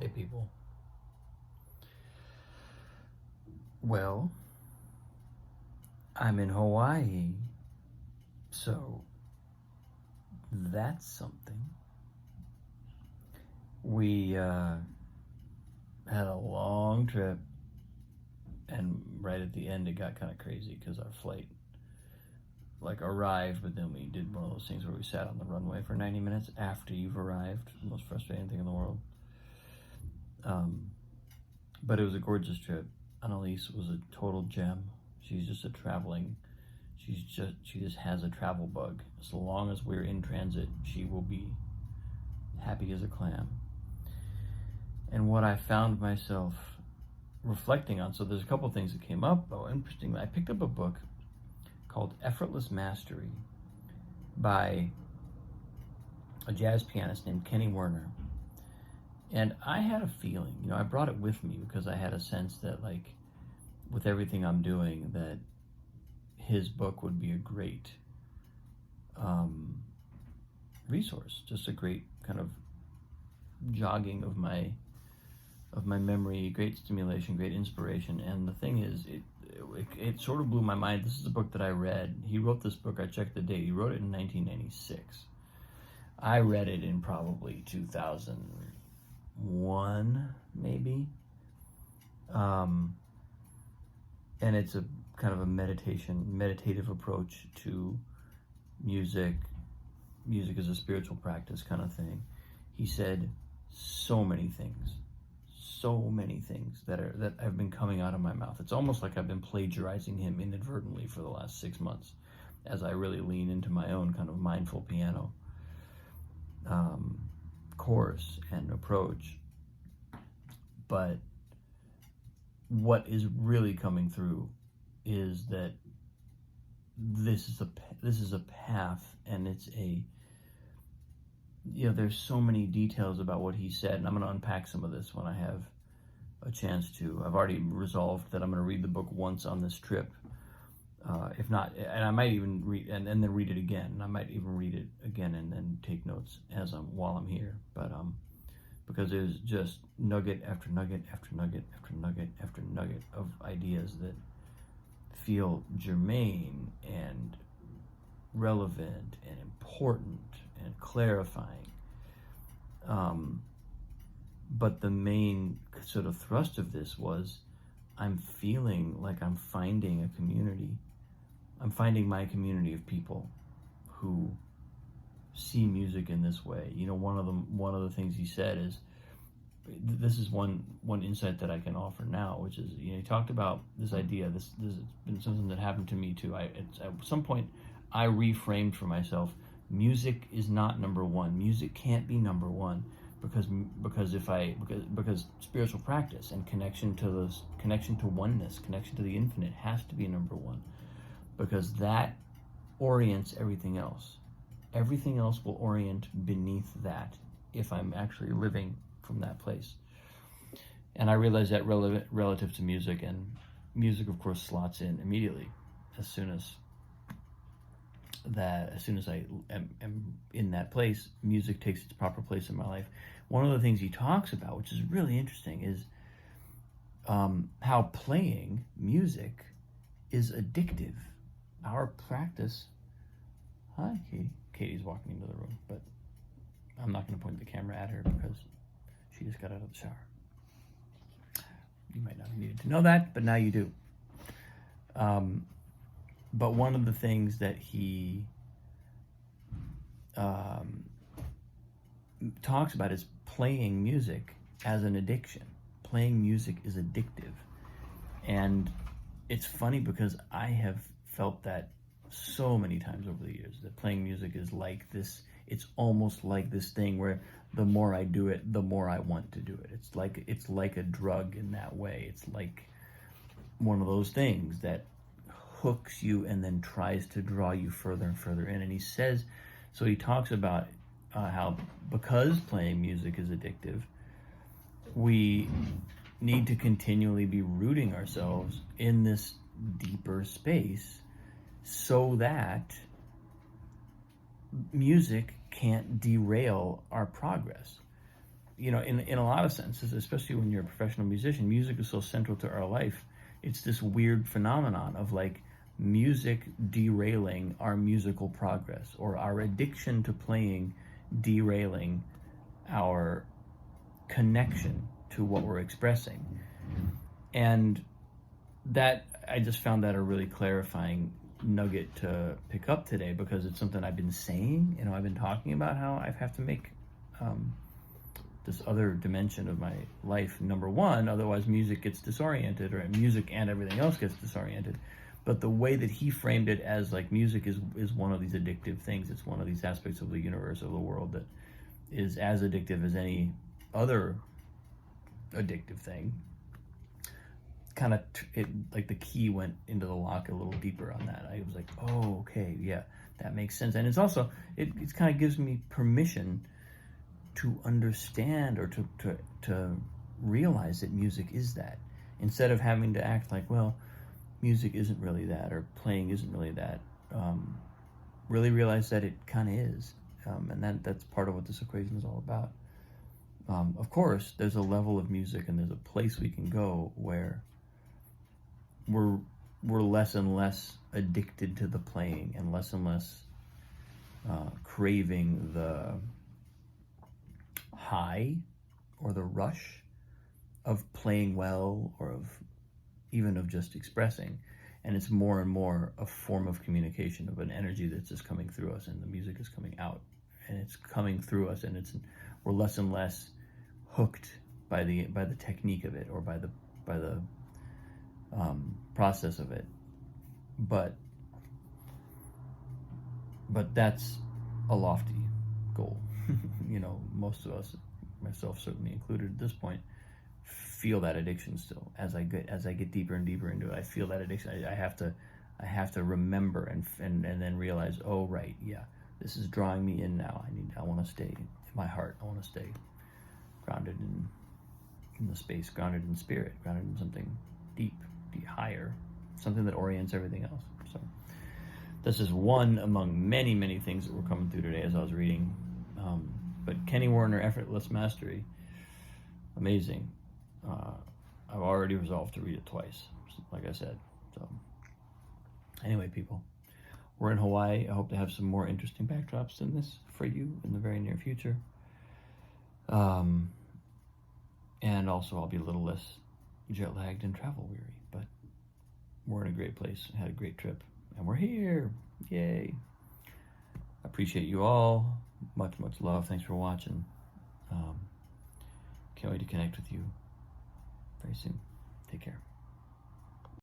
Hey people. Well, I'm in Hawaii, so that's something. We had a long trip, and right at the end it got kind of crazy because our flight arrived, but then we did one of those things where we sat on the runway for 90 minutes after you've arrived. The most frustrating thing in the world. But it was a gorgeous trip. Annalise was a total gem. She's just she just has a travel bug. As long as we're in transit, she will be happy as a clam. And what I found myself reflecting on, so there's a couple things that came up. Oh, interesting. I picked up a book called Effortless Mastery by a jazz pianist named Kenny Werner. And I had a feeling, I brought it with me because I had a sense that, with everything I'm doing, that his book would be a great resource, just a great kind of jogging of my memory, great stimulation, great inspiration. And the thing is, it sort of blew my mind. This is a book that I read. He wrote this book, I checked the date, he wrote it in 1996. I read it in probably 2001, maybe. And it's a kind of a meditative approach to music as a spiritual practice kind of thing. He said so many things that have been coming out of my mouth. It's almost like I've been plagiarizing him inadvertently for the last 6 months as I really lean into my own kind of mindful piano course and approach. But what is really coming through is that this is a path, and it's there's so many details about what he said, and I'm going to unpack some of this when I have a chance to. I've already resolved that I'm going to read the book once on this trip. If not, and I might even read and then read it again. And I might even read it again and then take notes while I'm here. But because there's just nugget after nugget after nugget after nugget after nugget of ideas that feel germane and relevant and important and clarifying. But the main sort of thrust of this was, I'm feeling like I'm finding a community. I'm finding my community of people who see music in this way. One of the things he said is, this is one insight that I can offer now, which is, he talked about this idea. This has been something that happened to me too. At some point, I reframed for myself. Music is not number one. Music can't be number one because spiritual practice and connection to oneness, connection to the infinite has to be number one, because that orients everything else. Everything else will orient beneath that if I'm actually living from that place. And I realize that relative to music, and music of course slots in immediately as soon as I am in that place. Music takes its proper place in my life. One of the things he talks about, which is really interesting, is how playing music is addictive. Our practice. Hi, Katie. Katie's walking into the room, but I'm not going to point the camera at her because she just got out of the shower. You might not have needed to know that, but now you do. But one of the things that he talks about is playing music as an addiction. Playing music is addictive. And it's funny because I have felt that so many times over the years, that playing music is like this. It's almost like this thing where the more I do it, the more I want to do it. It's like a drug in that way. It's like one of those things that hooks you and then tries to draw you further and further in. And he talks about how, because playing music is addictive, we need to continually be rooting ourselves in this deeper space so that music can't derail our progress. in a lot of senses, especially when you're a professional musician, music is so central to our life. It's this weird phenomenon of like music derailing our musical progress, or our addiction to playing derailing our connection to what we're expressing. And that, I just found that a really clarifying nugget to pick up today, because it's something I've been saying. I've been talking about how I have to make this other dimension of my life number one, otherwise music gets disoriented, or music and everything else gets disoriented. But the way that he framed it as like music is one of these addictive things. It's one of these aspects of the universe, of the world, that is as addictive as any other addictive thing. Kind of like the key went into the lock a little deeper on that. I was like, oh, okay, yeah, that makes sense. And it's also, it kind of gives me permission to understand, or to realize that music is that, instead of having to act like, well, music isn't really that, or playing isn't really that. Really realize that it kind of is, and that's part of what this equation is all about. Of course, there's a level of music, and there's a place we can go where we're less and less addicted to the playing, and less craving the high or the rush of playing well, or even of just expressing. And it's more and more a form of communication, of an energy that's just coming through us, and the music is coming out, and it's coming through us, and we're less and less hooked by the technique of it, or by the process of it. But that's a lofty goal. Most of us, myself certainly included at this point, feel that addiction still. As I get deeper and deeper into it, I feel that addiction. I have to remember and then realize, oh right, yeah, this is drawing me in now. I want to stay in my heart. I want to stay grounded in the space, grounded in spirit, grounded in something deep, higher, something that orients everything else. So this is one among many, many things that were coming through today as I was reading. But Kenny Werner, Effortless Mastery, amazing. I've already resolved to read it twice, like I said. So anyway, people, we're in Hawaii. I hope to have some more interesting backdrops than this for you in the very near future. And also I'll be a little less jet lagged and travel weary, but we're in a great place. Had a great trip, and we're here. Yay. I appreciate you all. Much, much love. Thanks for watching. Can't wait to connect with you very soon.